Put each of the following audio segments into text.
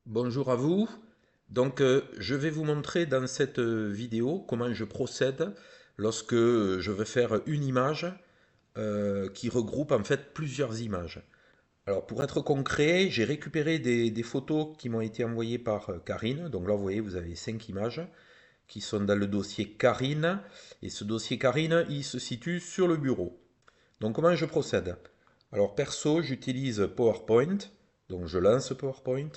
Bonjour à vous. Je vais vous montrer dans cette vidéo comment je procède lorsque je veux faire une image qui regroupe en fait plusieurs images. Alors, pour être concret, j'ai récupéré des photos qui m'ont été envoyées par Karine. Donc là, vous voyez, vous avez 5 images qui sont dans le dossier Karine. Et ce dossier Karine, il se situe sur le bureau. Donc, comment je procède? Alors, perso, j'utilise PowerPoint. Donc, je lance PowerPoint.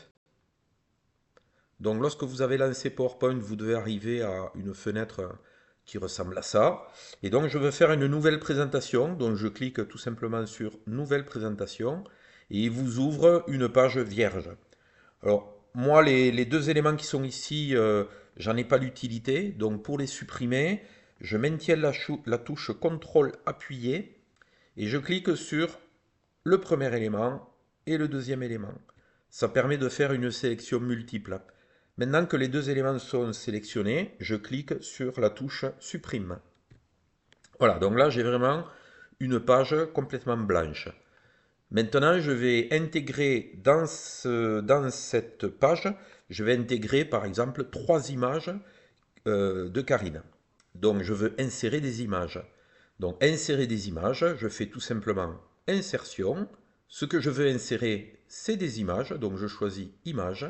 Donc lorsque vous avez lancé PowerPoint, vous devez arriver à une fenêtre qui ressemble à ça. Et donc je veux faire une nouvelle présentation. Donc je clique tout simplement sur Nouvelle présentation et il vous ouvre une page vierge. Alors moi, les deux éléments qui sont ici, j'en ai pas l'utilité. Donc pour les supprimer, je maintiens la touche CTRL appuyé et je clique sur le premier élément et le deuxième élément. Ça permet de faire une sélection multiple. Maintenant que les deux éléments sont sélectionnés, je clique sur la touche Supprime. Voilà, donc là j'ai vraiment une page complètement blanche. Maintenant, je vais intégrer dans cette page, je vais intégrer par exemple 3 images de Karine. Donc je veux insérer des images. Donc insérer des images, je fais tout simplement insertion. Ce que je veux insérer, c'est des images. Donc je choisis images.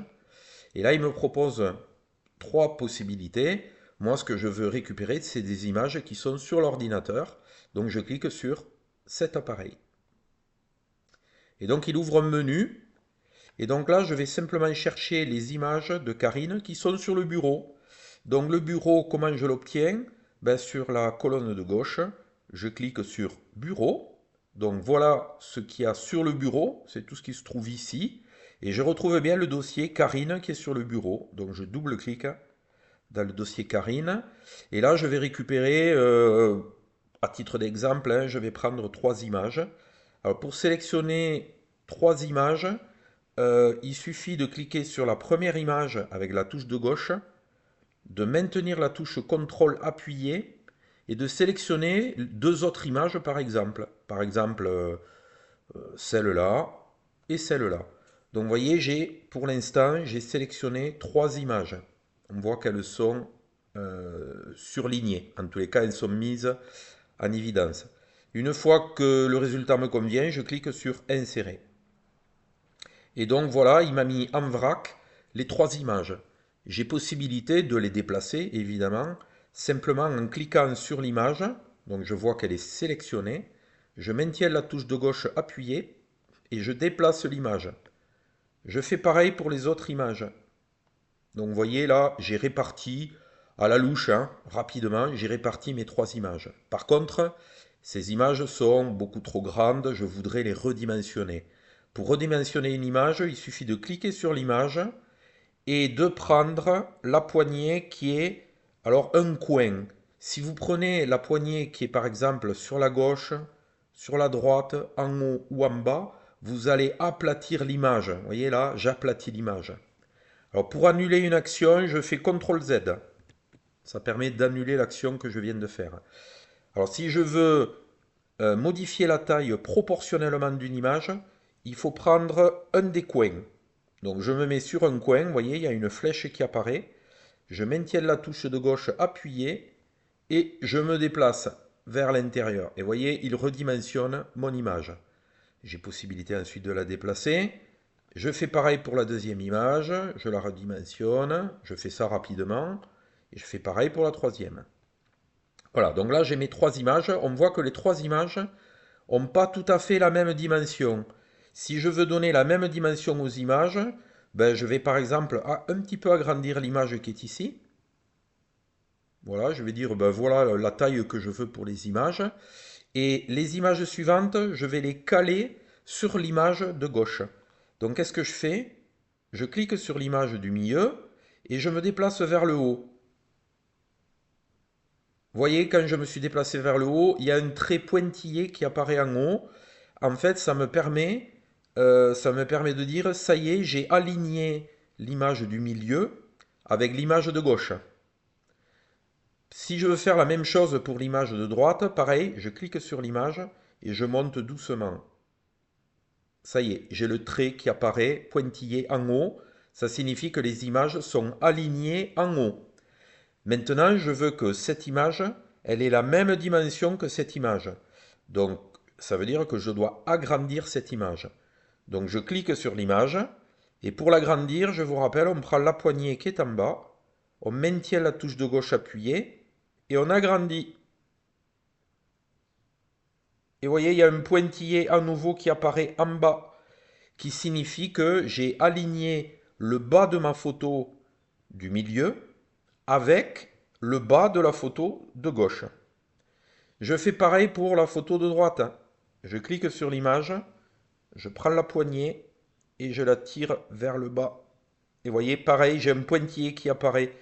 Et là, il me propose 3 possibilités. Moi, ce que je veux récupérer, c'est des images qui sont sur l'ordinateur. Donc je clique sur cet appareil. Et donc il ouvre un menu. Et donc là, je vais simplement chercher les images de Karine qui sont sur le bureau. Donc le bureau, comment je l'obtiens? Ben, sur la colonne de gauche, je clique sur Bureau. Donc voilà ce qu'il y a sur le bureau, c'est tout ce qui se trouve ici. Et je retrouve bien le dossier Karine qui est sur le bureau. Donc je double-clique dans le dossier Karine. Et là, je vais récupérer, à titre d'exemple, hein, je vais prendre 3 images. Alors pour sélectionner 3 images, il suffit de cliquer sur la première image avec la touche de gauche, de maintenir la touche CTRL appuyée et de sélectionner 2 autres images par exemple. Par exemple, celle-là et celle-là. Donc vous voyez, pour l'instant, j'ai sélectionné 3 images. On voit qu'elles sont surlignées. En tous les cas, elles sont mises en évidence. Une fois que le résultat me convient, je clique sur Insérer. Et donc voilà, il m'a mis en vrac les 3 images. J'ai possibilité de les déplacer, évidemment, simplement en cliquant sur l'image. Donc je vois qu'elle est sélectionnée. Je maintiens la touche de gauche appuyée et je déplace l'image. Je fais pareil pour les autres images. Donc vous voyez là, j'ai réparti à la louche, hein, rapidement, j'ai réparti mes 3 images. Par contre, ces images sont beaucoup trop grandes, je voudrais les redimensionner. Pour redimensionner une image, il suffit de cliquer sur l'image et de prendre la poignée qui est alors un coin. Si vous prenez la poignée qui est par exemple sur la gauche, sur la droite, en haut ou en bas, vous allez aplatir l'image. Vous voyez là, j'aplatis l'image. Alors pour annuler une action, je fais CTRL Z. Ça permet d'annuler l'action que je viens de faire. Alors si je veux modifier la taille proportionnellement d'une image, il faut prendre un des coins. Donc je me mets sur un coin, vous voyez, il y a une flèche qui apparaît. Je maintiens la touche de gauche appuyée et je me déplace vers l'intérieur. Et vous voyez, il redimensionne mon image. J'ai possibilité ensuite de la déplacer. Je fais pareil pour la deuxième image, je la redimensionne, je fais ça rapidement, et je fais pareil pour la troisième. Voilà, donc là j'ai mes 3 images. On voit que les 3 images n'ont pas tout à fait la même dimension. Si je veux donner la même dimension aux images, ben, je vais par exemple un petit peu agrandir l'image qui est ici. Voilà, je vais dire ben, voilà la taille que je veux pour les images. Et les images suivantes, je vais les caler sur l'image de gauche. Donc qu'est-ce que je fais? Je clique sur l'image du milieu et je me déplace vers le haut. Vous voyez, quand je me suis déplacé vers le haut, il y a un trait pointillé qui apparaît en haut. En fait, ça me permet de dire, ça y est, j'ai aligné l'image du milieu avec l'image de gauche. Si je veux faire la même chose pour l'image de droite, pareil, je clique sur l'image et je monte doucement. Ça y est, j'ai le trait qui apparaît pointillé en haut. Ça signifie que les images sont alignées en haut. Maintenant, je veux que cette image, elle ait la même dimension que cette image. Donc, ça veut dire que je dois agrandir cette image. Donc, je clique sur l'image. Et pour l'agrandir, je vous rappelle, on prend la poignée qui est en bas. On maintient la touche de gauche appuyée. Et on agrandit. Et vous voyez, il y a un pointillé à nouveau qui apparaît en bas, qui signifie que j'ai aligné le bas de ma photo du milieu avec le bas de la photo de gauche. Je fais pareil pour la photo de droite. Je clique sur l'image, je prends la poignée et je la tire vers le bas. Et vous voyez, pareil, j'ai un pointillé qui apparaît.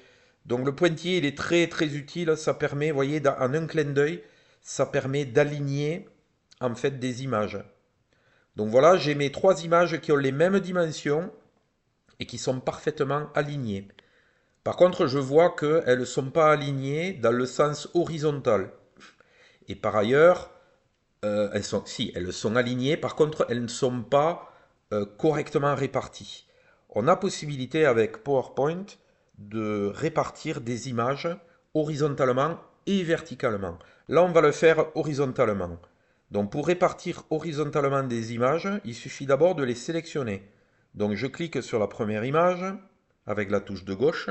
Donc le pointillé, il est très très utile. Ça permet, vous voyez, en un clin d'œil, ça permet d'aligner en fait des images. Donc voilà, j'ai mes trois images qui ont les mêmes dimensions et qui sont parfaitement alignées. Par contre, je vois qu'elles ne sont pas alignées dans le sens horizontal. Et par ailleurs, elles sont alignées, par contre, elles ne sont pas correctement réparties. On a possibilité avec PowerPoint de répartir des images horizontalement et verticalement. Là, on va le faire horizontalement. Donc pour répartir horizontalement des images, il suffit d'abord de les sélectionner. Donc je clique sur la première image avec la touche de gauche,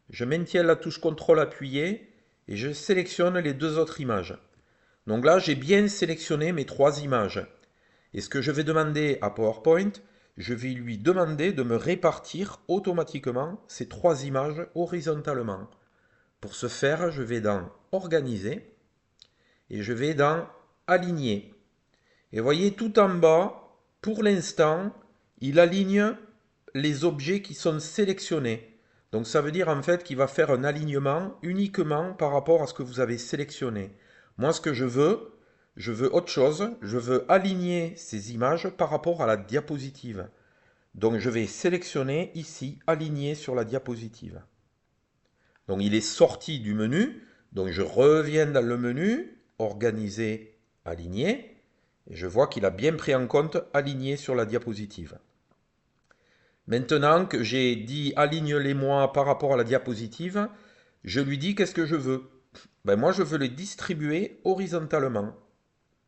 je maintiens la touche CTRL appuyée et je sélectionne les deux autres images. Donc là, j'ai bien sélectionné mes trois images. Et ce que je vais demander à PowerPoint, je vais lui demander de me répartir automatiquement ces trois images horizontalement. Pour ce faire, je vais dans Organiser et je vais dans Aligner. Et vous voyez tout en bas, pour l'instant, il aligne les objets qui sont sélectionnés. Donc ça veut dire en fait qu'il va faire un alignement uniquement par rapport à ce que vous avez sélectionné. Moi ce que je veux autre chose, je veux aligner ces images par rapport à la diapositive. Donc je vais sélectionner ici, aligner sur la diapositive. Donc il est sorti du menu, donc je reviens dans le menu, organiser, aligner, et je vois qu'il a bien pris en compte aligner sur la diapositive. Maintenant que j'ai dit aligne-les-moi par rapport à la diapositive, je lui dis qu'est-ce que je veux. Moi je veux les distribuer horizontalement,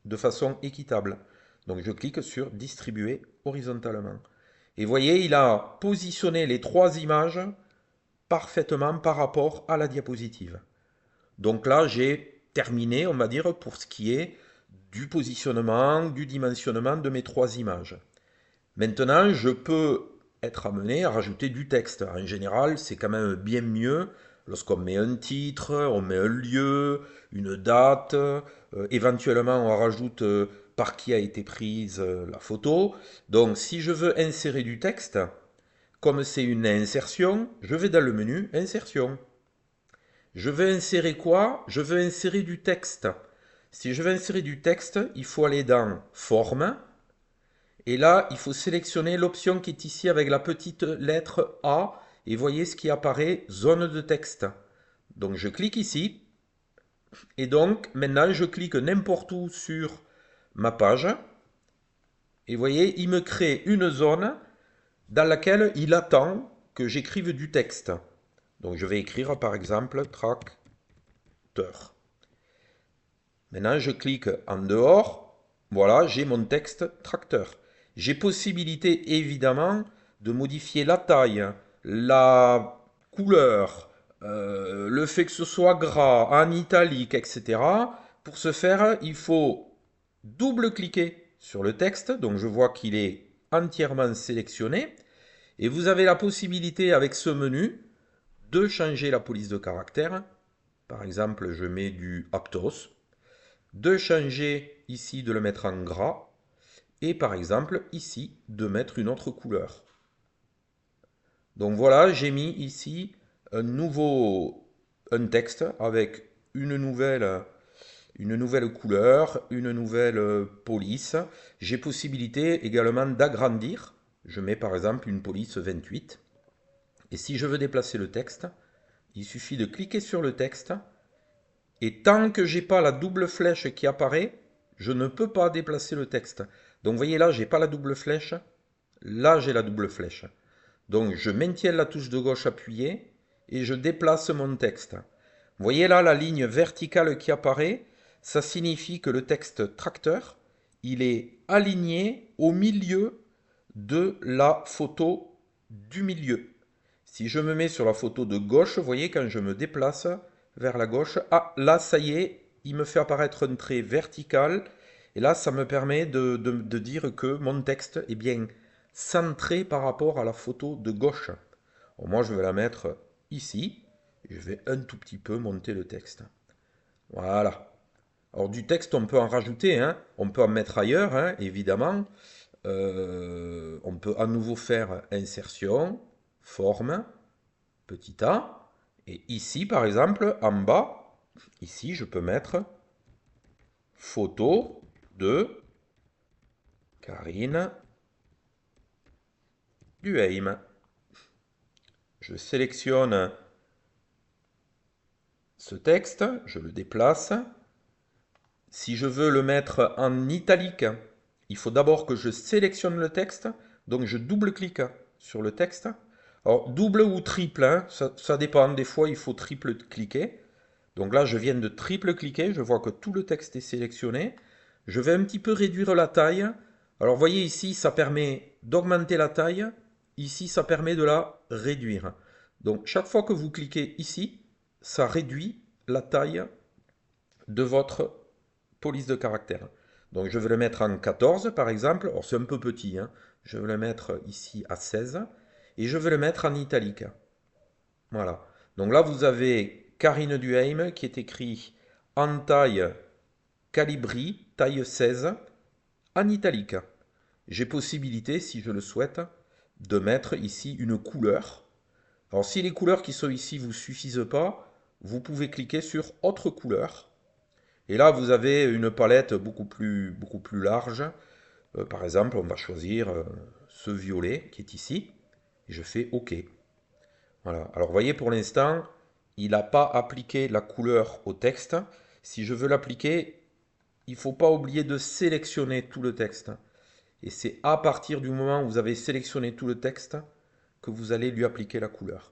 de façon équitable. Donc je clique sur distribuer horizontalement. Et vous voyez, il a positionné les trois images parfaitement par rapport à la diapositive. Donc là, j'ai terminé, on va dire, pour ce qui est du positionnement, du dimensionnement de mes trois images. Maintenant, je peux être amené à rajouter du texte. En général, c'est quand même bien mieux lorsqu'on met un titre, on met un lieu, une date, éventuellement on rajoute par qui a été prise la photo. Donc si je veux insérer du texte, comme c'est une insertion, je vais dans le menu Insertion. Je veux insérer quoi? Je veux insérer du texte. Si je veux insérer du texte, il faut aller dans Forme. Et là, il faut sélectionner l'option qui est ici avec la petite lettre A. Et voyez ce qui apparaît, zone de texte. Donc je clique ici. Et donc maintenant, je clique n'importe où sur ma page. Et voyez, il me crée une zone dans laquelle il attend que j'écrive du texte. Donc je vais écrire par exemple tracteur. Maintenant je clique en dehors. Voilà, j'ai mon texte tracteur. J'ai possibilité évidemment de modifier la taille, la couleur, le fait que ce soit gras, en italique, etc. Pour ce faire, il faut double-cliquer sur le texte. Donc je vois qu'il est entièrement sélectionné. Et vous avez la possibilité avec ce menu de changer la police de caractère. Par exemple, je mets du Aptos. De changer ici, de le mettre en gras. Et par exemple, ici, de mettre une autre couleur. Donc voilà, j'ai mis ici un texte avec une nouvelle couleur, une nouvelle police. J'ai possibilité également d'agrandir. Je mets par exemple une police 28. Et si je veux déplacer le texte, il suffit de cliquer sur le texte. Et tant que je n'ai pas la double flèche qui apparaît, je ne peux pas déplacer le texte. Donc vous voyez là, je n'ai pas la double flèche. Là, j'ai la double flèche. Donc je maintiens la touche de gauche appuyée et je déplace mon texte. Vous voyez là la ligne verticale qui apparaît, ça signifie que le texte tracteur, il est aligné au milieu de la photo du milieu. Si je me mets sur la photo de gauche, vous voyez quand je me déplace vers la gauche, ah là ça y est, il me fait apparaître un trait vertical et là ça me permet de dire que mon texte est bien centré par rapport à la photo de gauche. Alors moi je vais la mettre ici, et je vais un tout petit peu monter le texte. Voilà. Alors du texte on peut en rajouter, hein. On peut en mettre ailleurs, hein, évidemment. On peut à nouveau faire insertion, forme, petit a. Et ici par exemple, en bas, ici je peux mettre photo de Karine Duheim. Je sélectionne ce texte, je le déplace. Si je veux le mettre en italique, il faut d'abord que je sélectionne le texte. Donc je double-clique sur le texte. Alors double ou triple, hein, ça dépend. Des fois il faut triple-cliquer. Donc là je viens de triple-cliquer. Je vois que tout le texte est sélectionné. Je vais un petit peu réduire la taille. Alors vous voyez ici ça permet d'augmenter la taille. Ici ça permet de la réduire. Donc chaque fois que vous cliquez ici, ça réduit la taille de votre police de caractère. Donc je vais le mettre en 14 par exemple. Alors c'est un peu petit, hein. Je vais le mettre ici à 16 et je vais le mettre en italique. Voilà. Donc là vous avez Karine Duheim qui est écrit en taille Calibri, taille 16, en italique. J'ai possibilité, si je le souhaite, de mettre ici une couleur. Alors si les couleurs qui sont ici ne vous suffisent pas, vous pouvez cliquer sur autre couleur. Et là, vous avez une palette beaucoup plus large. Par exemple, on va choisir ce violet qui est ici. Et je fais OK. Voilà. Alors, vous voyez, pour l'instant, il n'a pas appliqué la couleur au texte. Si je veux l'appliquer, il ne faut pas oublier de sélectionner tout le texte. Et c'est à partir du moment où vous avez sélectionné tout le texte que vous allez lui appliquer la couleur.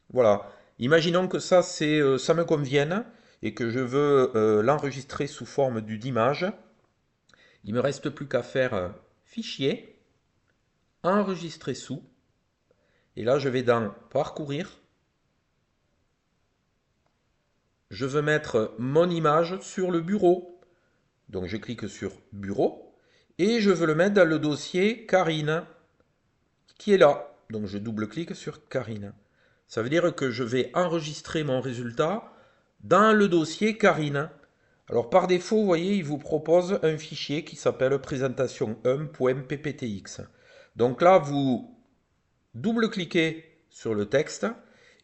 Voilà. Imaginons que ça me convienne et que je veux l'enregistrer sous forme d'image. Il ne me reste plus qu'à faire Fichier, Enregistrer sous. Et là, je vais dans Parcourir. Je veux mettre mon image sur le bureau. Donc, je clique sur Bureau. Et je veux le mettre dans le dossier Karine, qui est là. Donc, je double-clique sur Karine. Ça veut dire que je vais enregistrer mon résultat dans le dossier Karine. Alors par défaut, vous voyez, il vous propose un fichier qui s'appelle présentation1.pptx. Donc là, vous double-cliquez sur le texte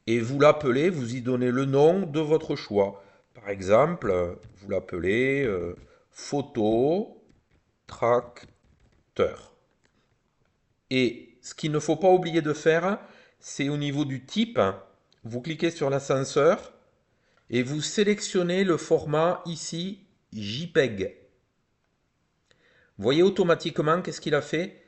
et vous l'appelez, vous y donnez le nom de votre choix. Par exemple, vous l'appelez photo tracteur. Et ce qu'il ne faut pas oublier de faire, c'est au niveau du type, vous cliquez sur l'ascenseur et vous sélectionnez le format ici JPEG. Vous voyez automatiquement qu'est-ce qu'il a fait?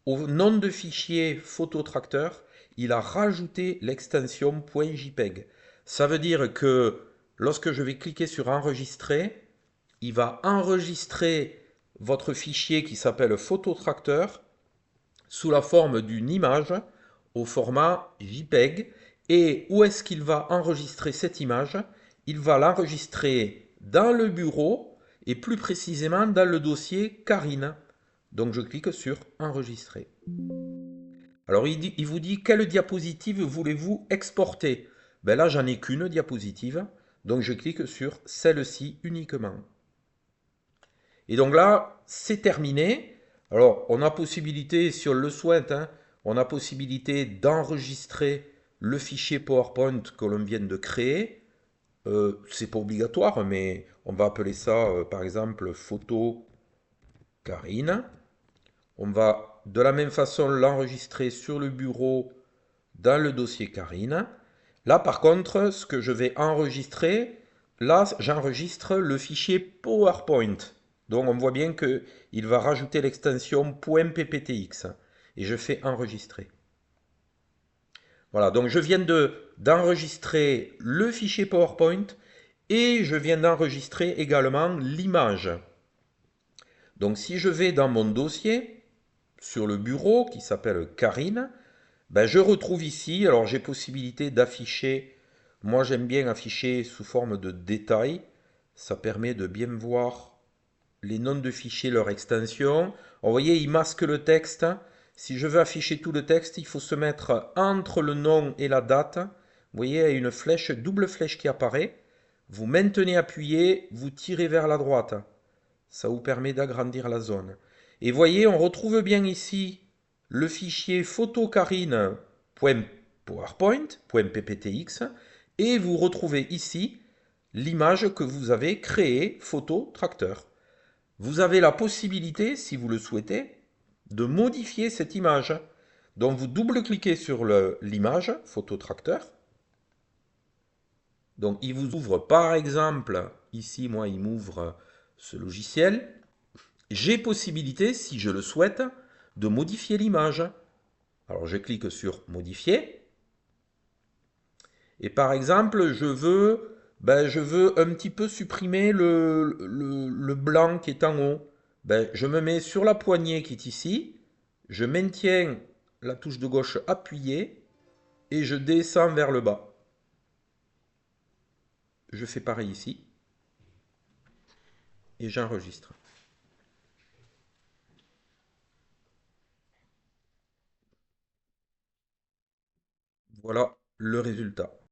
Au nom de fichier photo tracteur, il a rajouté l'extension .jpeg. Ça veut dire que lorsque je vais cliquer sur enregistrer, il va enregistrer votre fichier qui s'appelle photo tracteur sous la forme d'une image au format JPEG. Et où est-ce qu'il va enregistrer cette image? Il va l'enregistrer dans le bureau et plus précisément dans le dossier Karine. Donc je clique sur Enregistrer. Alors il vous dit quelle diapositive voulez-vous exporter? Ben là j'en ai qu'une diapositive, donc je clique sur celle-ci uniquement. Et donc là c'est terminé. Alors on a possibilité, si on le souhaite, hein, on a possibilité d'enregistrer le fichier PowerPoint que l'on vient de créer. C'est pas obligatoire, mais on va appeler ça par exemple photo Karine. On va de la même façon l'enregistrer sur le bureau dans le dossier Karine. Là par contre, ce que je vais enregistrer, là j'enregistre le fichier PowerPoint. Donc on voit bien qu'il va rajouter l'extension .pptx. Et je fais enregistrer. Voilà, donc je viens d'enregistrer le fichier PowerPoint et je viens d'enregistrer également l'image. Donc si je vais dans mon dossier, sur le bureau qui s'appelle Karine, ben, je retrouve ici, alors j'ai possibilité d'afficher, moi j'aime bien afficher sous forme de détail, ça permet de bien voir les noms de fichiers, leur extension. Alors, vous voyez, il masque le texte. Si je veux afficher tout le texte, il faut se mettre entre le nom et la date. Vous voyez, il y a une flèche, double flèche qui apparaît. Vous maintenez appuyé, vous tirez vers la droite. Ça vous permet d'agrandir la zone. Et voyez, on retrouve bien ici le fichier photocarine.powerpoint.pptx et vous retrouvez ici l'image que vous avez créée, photo tracteur. Vous avez la possibilité, si vous le souhaitez, de modifier cette image. Donc vous double-cliquez sur l'image, photo tracteur. Donc il vous ouvre par exemple, ici moi il m'ouvre ce logiciel. J'ai possibilité, si je le souhaite, de modifier l'image. Alors je clique sur modifier. Et par exemple, je veux un petit peu supprimer le blanc qui est en haut. Ben, je me mets sur la poignée qui est ici. Je maintiens la touche de gauche appuyée et je descends vers le bas. Je fais pareil ici et j'enregistre. Voilà le résultat.